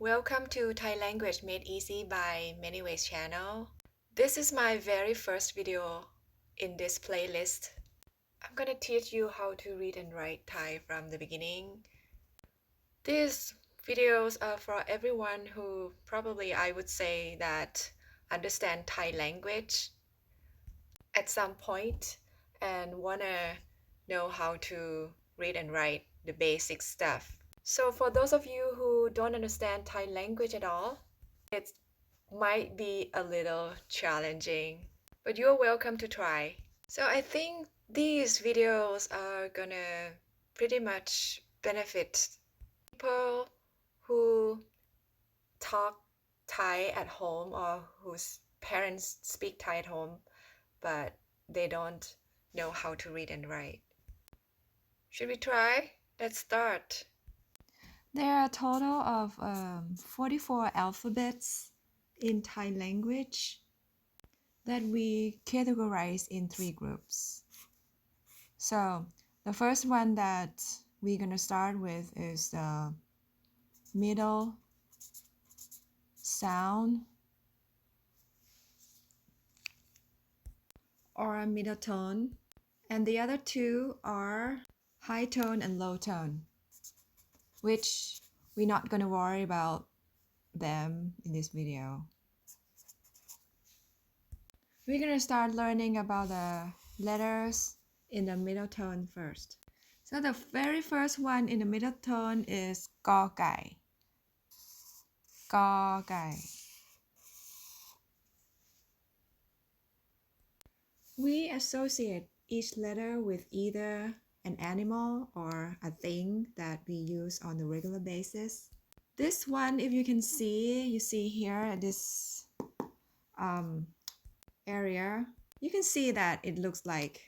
welcome to Thai Language Made Easy by Manie channel. This is my very first video in this playlist. I'm gonna teach you how to read and write Thai from the beginning. These videos are for everyone who probably I would say that understand Thai language at some point and wanna know how to read and write the basic stuff. So for those of you who don't understand Thai language at all, it might be a little challenging, but you're welcome to try. So I think these videos are gonna pretty much benefit people who talk Thai at home or whose parents speak Thai at home, but they don't know how to read and write. Should we try? Let's start. There are a total of 44 alphabets in Thai language that we categorize in 3 groups. So the first one that we're going to start with is the middle sound or middle tone, and the other 2 are high tone and low tone, which we're not going to worry about them in this video. We're going to start learning about the letters in the middle tone first. So the very first one in the middle tone is Gor Gai. Gor Gai. We associate each letter with either an animal or a thing that we use on a regular basis. This one, if you can see, you see here this area, you can see that it looks like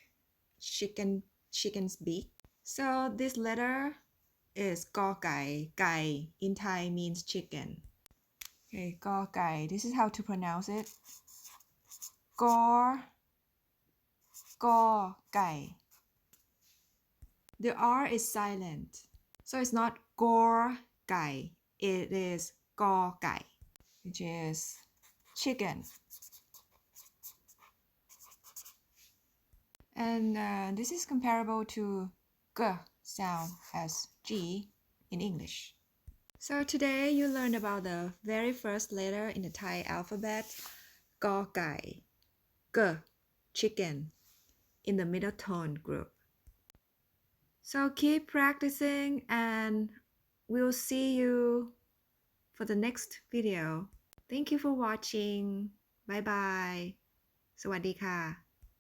chicken's beak. So this letter is Gor Gai. Gai in Thai means chicken. Okay, Gor Gai. This is how to pronounce it. Gor Gai. The R is silent. So it's not Gor Gai. It is Gor Gai, which is chicken. And this is comparable to G sound as G in English. So today you learned about the very first letter in the Thai alphabet, Gor Gai, G, chicken, in the middle tone group. So keep practicing and we'll see you for the next video. Thank you for watching. Bye bye. สวัสดีค่ะ